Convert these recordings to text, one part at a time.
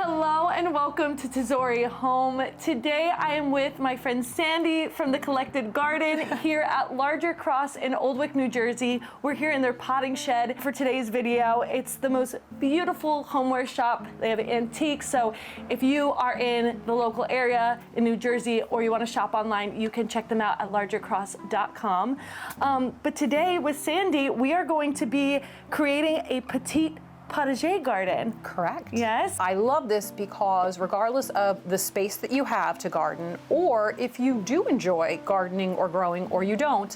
Hello and welcome to Tesori Home. Today I am with my friend Sandy from The Collected Garden here at Larger Cross in Old Wick, New Jersey. We're here in their potting shed for today's video. It's the most beautiful homeware shop. They have antiques, so if you are in the local area in New Jersey or you want to shop online, you can check them out at largercross.com. But today with Sandy, we are going to be creating a Petit Potager garden. Correct. Yes. I love this because regardless of the space that you have to garden, or if you do enjoy gardening or growing or you don't,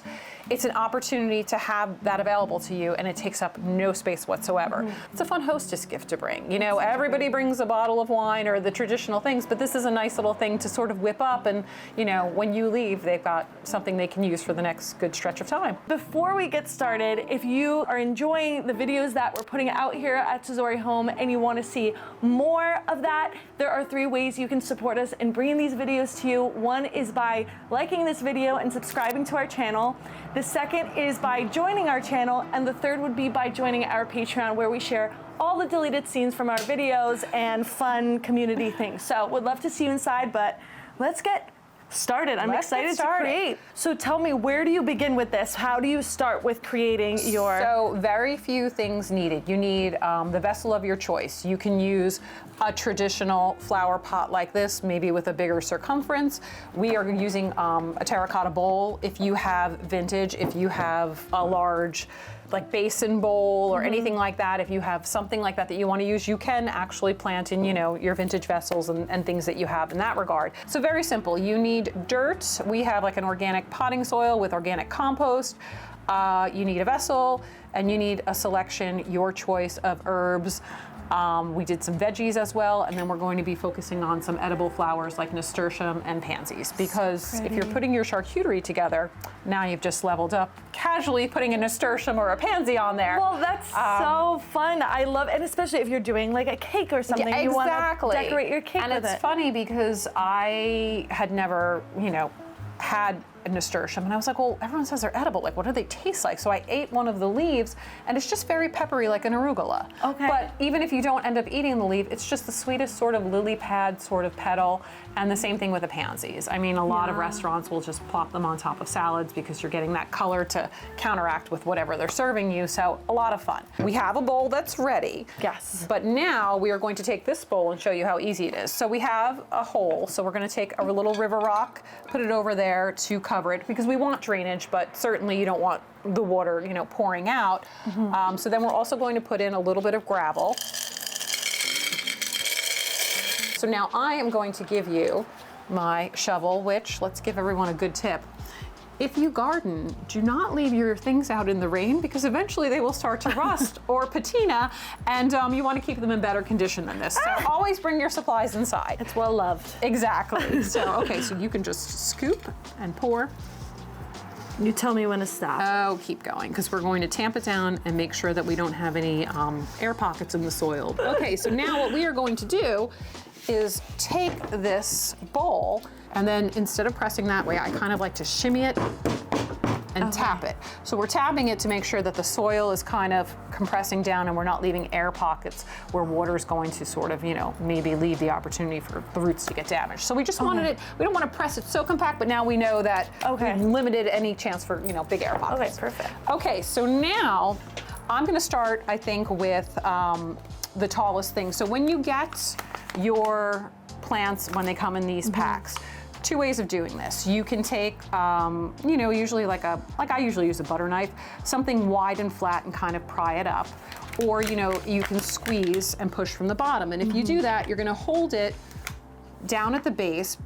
it's an opportunity to have that available to you, and it takes up no space whatsoever. Mm-hmm. It's a fun hostess gift to bring. You know, everybody brings a bottle of wine or the traditional things, but this is a nice little thing to sort of whip up, and you know, when you leave, they've got something they can use for the next good stretch of time. Before we get started, if you are enjoying the videos that we're putting out here at Tesori Home and you want to see more of that, there are 3 ways you can support us in bringing these videos to you. One is by liking this video and subscribing to our channel. The second is by joining our channel, and the third would be by joining our Patreon, where we share all the deleted scenes from our videos and fun community things. So would love to see you inside, but let's get started. I'm excited to create. So tell me, where do you begin with this? How do you start with creating your... So very few things needed. You need the vessel of your choice. You can use a traditional flower pot like this, maybe with a bigger circumference. We are using a terracotta bowl. If you have vintage, if you have a large like basin bowl or anything like that, if you have something like that that you want to use, you can actually plant in, you know, your vintage vessels and things that you have in that regard. So very simple. You need dirt. We have like an organic potting soil with organic compost. You need a vessel, and you need a selection, your choice of herbs. We did some veggies as well, and then we're going to be focusing on some edible flowers like nasturtium and pansies, because if you're putting your charcuterie together, now you've just leveled up casually putting a nasturtium or a pansy on there. Well, that's so fun. I love, and especially if you're doing like a cake or something, you want to decorate your cake with it. And it's funny because I had never, you know, had a nasturtium, and I was like, well, everyone says they're edible. Like, what do they taste like? So I ate one of the leaves, and it's just very peppery, like an arugula. Okay. But even if you don't end up eating the leaf, it's just the sweetest sort of lily pad sort of petal, and the same thing with the pansies. I mean, a lot of restaurants will just plop them on top of salads because you're getting that color to counteract with whatever they're serving you, so a lot of fun. We have a bowl that's ready. Yes. But now we are going to take this bowl and show you how easy it is. So we have a hole, so we're gonna take a little river rock, put it over there to cover it, because we want drainage, but certainly you don't want the water, you know, pouring out. So then we're also going to put in a little bit of gravel. So now I am going to give you my shovel, which, let's give everyone a good tip. If you garden, do not leave your things out in the rain, because eventually they will start to rust or patina, and you want to keep them in better condition than this. So always bring your supplies inside. It's well loved. Exactly. So, okay, so you can just scoop and pour. You tell me when to stop. Oh, keep going, because we're going to tamp it down and make sure that we don't have any air pockets in the soil. Okay, so now what we are going to do is take this bowl, and then instead of pressing that way, I kind of like to shimmy it and tap it. So we're tapping it to make sure that the soil is kind of compressing down and we're not leaving air pockets where water is going to sort of, you know, maybe leave the opportunity for the roots to get damaged. So we just wanted it, we don't want to press it so compact, but now we know that we've limited any chance for, you know, big air pockets. Okay, perfect. Okay, so now I'm going to start, I think, with the tallest thing. So when you get your plants, when they come in these packs, 2 ways of doing this. You can take, you know, usually like I usually use a butter knife, something wide and flat, and kind of pry it up. Or, you know, you can squeeze and push from the bottom. And if you do that, you're gonna hold it down at the base,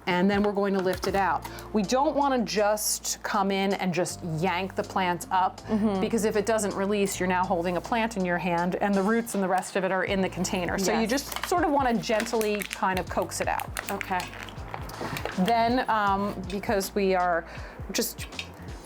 and then we're going to lift it out. We don't want to just come in and just yank the plant up, because if it doesn't release, you're now holding a plant in your hand, and the roots and the rest of it are in the container. So you just sort of want to gently kind of coax it out. Okay. Then, because we are just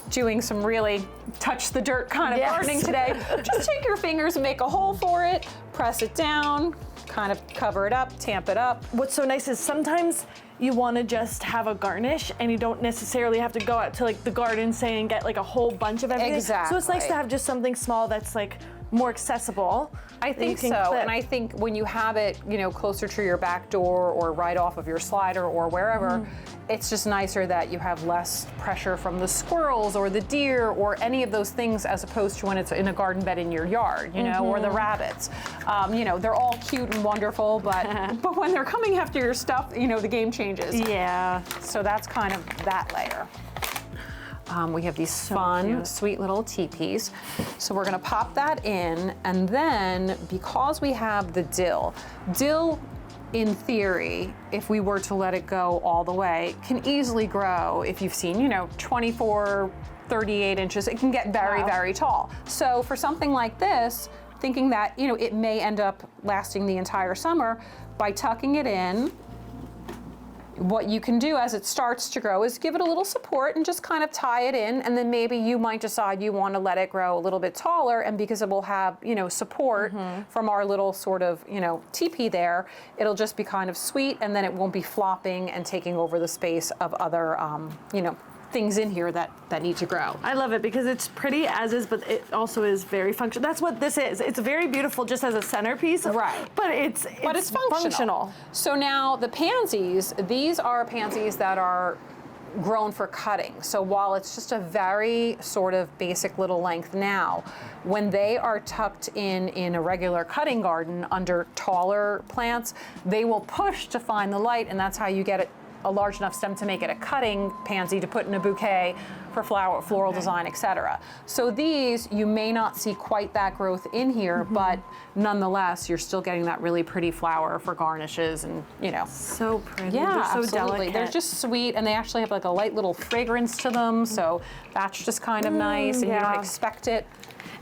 doing some really touch the dirt kind of gardening today, just take your fingers and make a hole for it, press it down, kind of cover it up, tamp it up. What's so nice is sometimes you want to just have a garnish, and you don't necessarily have to go out to like the garden, say, and get like a whole bunch of everything. Exactly. So it's nice to have just something small that's like more accessible. I that you think can so, clip. and I think when you have it, closer to your back door or right off of your slider or wherever, it's just nicer that you have less pressure from the squirrels or the deer or any of those things, as opposed to when it's in a garden bed in your yard, or the rabbits. They're all cute and wonderful, but when they're coming after your stuff, the game changes. Yeah. So that's kind of that layer. We have these fun, sweet little teepees. So we're gonna pop that in, and then because we have the dill, in theory, if we were to let it go all the way, can easily grow. If you've seen, 24, 38 inches, it can get very, very tall. So for something like this, thinking that, it may end up lasting the entire summer, by tucking it in, what you can do as it starts to grow is give it a little support and just kind of tie it in, and then maybe you might decide you want to let it grow a little bit taller, and because it will have, support from our little sort of, teepee there, it'll just be kind of sweet, and then it won't be flopping and taking over the space of other, things in here that need to grow. I love it because it's pretty as is, but it also is very functional. That's what this is. It's very beautiful just as a centerpiece. Right. But it's functional. So now the pansies, these are pansies that are grown for cutting. So while it's just a very sort of basic little length now, when they are tucked in a regular cutting garden under taller plants, they will push to find the light, and that's how you get it a large enough stem to make it a cutting pansy to put in a bouquet for floral design, etc. So these, you may not see quite that growth in here, but nonetheless, you're still getting that really pretty flower for garnishes and, So pretty. Yeah, They're so absolutely. delicate. They're just sweet, and they actually have like a light little fragrance to them, so that's just kind of nice, and you don't expect it.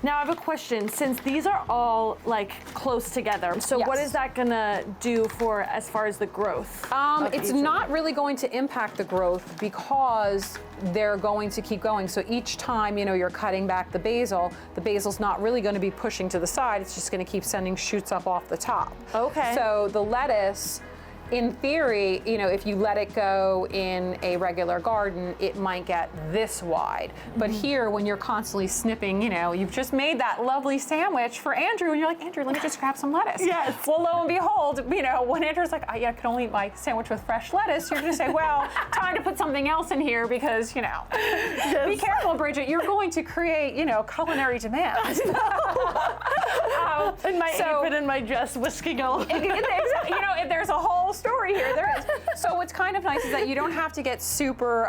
Now I have a question. Since these are all like close together, so what is that gonna do for as far as the growth? It's not really going to impact the growth because they're going to keep going. So each time, you're cutting back the basil's not really going to be pushing to the side. It's just going to keep sending shoots up off the top. Okay. So the lettuce, in theory, if you let it go in a regular garden, it might get this wide. But here, when you're constantly snipping, you've just made that lovely sandwich for Andrew, and you're like, Andrew, let me just grab some lettuce. Yes. Well, lo and behold, when Andrew's like, I can only eat my sandwich with fresh lettuce, you're gonna say, well, time to put something else in here because, be careful, Bridget, you're going to create, culinary demands. In my apron and my dress whisking all over. If there's a whole story here, there is. So what's kind of nice is that you don't have to get super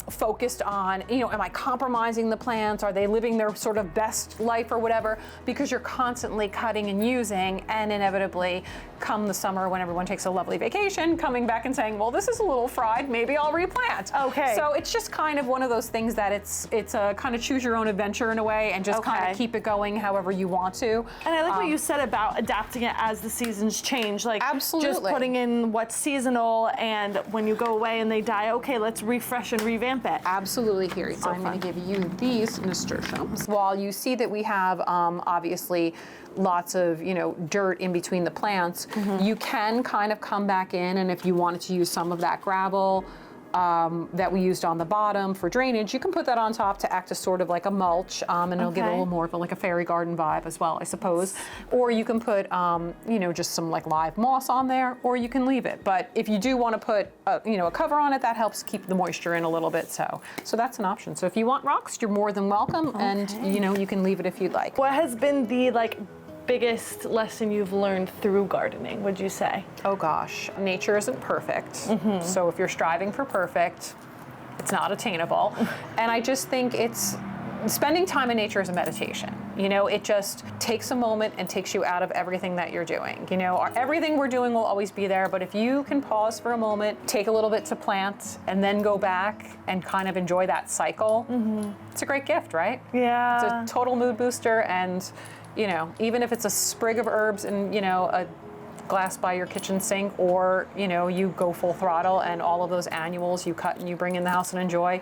focused on, am I compromising the plants? Are they living their sort of best life or whatever? Because you're constantly cutting and using, and inevitably, come the summer when everyone takes a lovely vacation, coming back and saying, well, this is a little fried, maybe I'll replant. Okay. So it's just kind of one of those things that it's a kind of choose your own adventure in a way, and just kind of keep it going however you want to. And I like what you said about adapting it as the seasons change. Like absolutely. Just putting in what's seasonal, and when you go away and they die, okay, let's refresh and revamp it. Absolutely. Here, I'm going to give you these nasturtiums. While you see that we have obviously lots of dirt in between the plants, you can kind of come back in, and if you wanted to use some of that gravel that we used on the bottom for drainage, you can put that on top to act as sort of like a mulch, and it'll give it a little more of like a fairy garden vibe as well, I suppose. Or you can put, just some like live moss on there, or you can leave it. But if you do want to put, a cover on it, that helps keep the moisture in a little bit. So that's an option. So if you want rocks, you're more than welcome, and you can leave it if you'd like. What has been the biggest lesson you've learned through gardening, would you say? Oh gosh, nature isn't perfect. So if you're striving for perfect, it's not attainable. And I just think spending time in nature is a meditation. It just takes a moment and takes you out of everything that you're doing. Everything we're doing will always be there, but if you can pause for a moment, take a little bit to plant, and then go back and kind of enjoy that cycle, it's a great gift, right? Yeah. It's a total mood booster, and even if it's a sprig of herbs and, a glass by your kitchen sink, or, you go full throttle and all of those annuals you cut and you bring in the house and enjoy,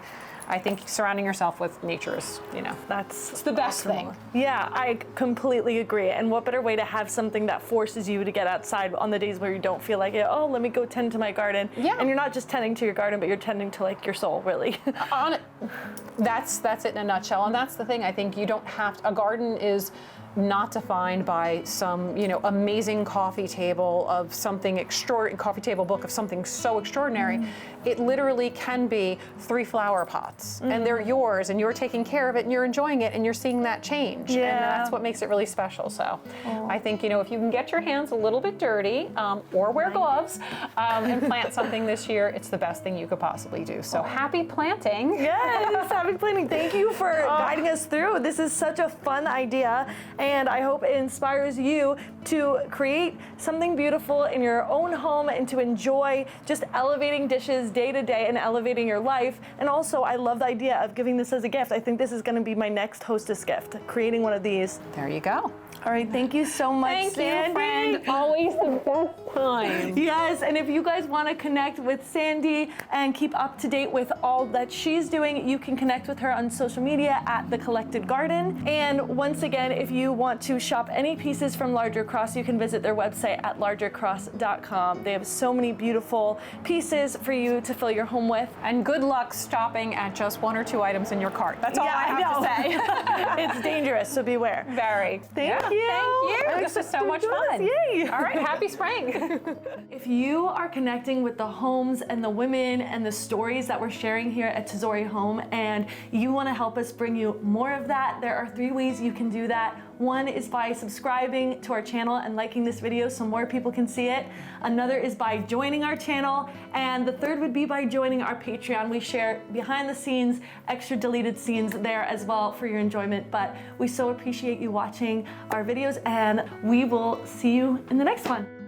I think surrounding yourself with nature is, it's the best thing. Yeah, I completely agree. And what better way to have something that forces you to get outside on the days where you don't feel like it? Oh, let me go tend to my garden. Yeah. And you're not just tending to your garden, but you're tending to your soul, really. That's it in a nutshell. And that's the thing. I think you don't have to, a garden is not defined by some, amazing coffee table of something coffee table book of something so extraordinary. It literally can be 3 flower pots, and they're yours, and you're taking care of it, and you're enjoying it, and you're seeing that change. And that's what makes it really special. So I think, if you can get your hands a little bit dirty, or wear gloves, and plant something this year, it's the best thing you could possibly do. So happy planting. Yes, happy planning. Thank you for guiding us through. This is such a fun idea, and I hope it inspires you to create something beautiful in your own home and to enjoy just elevating dishes day to day and elevating your life. And also, I love the idea of giving this as a gift. I think this is going to be my next hostess gift, creating one of these. There you go. All right, thank you so much, Sandy. Thank you, friend. Always the best time. Yes, and if you guys want to connect with Sandy and keep up to date with all that she's doing, you can connect with her on social media at The Collected Garden. And once again, if you want to shop any pieces from Larger Cross, you can visit their website at largercross.com. They have so many beautiful pieces for you to fill your home with. And good luck stopping at just 1 or 2 items in your cart. That's all I have to say. It's dangerous, so beware. Very. Thank you. Thank you. This is so much fun. Yay. All right, happy spring. If you are connecting with the homes and the women and the stories that we're sharing here at Tesori Home, and you want to help us bring you more of that, there are 3 ways you can do that. One is by subscribing to our channel and liking this video so more people can see it. Another is by joining our channel. And the third would be by joining our Patreon. We share behind the scenes, extra deleted scenes there as well for your enjoyment. But we so appreciate you watching our videos, and we will see you in the next one.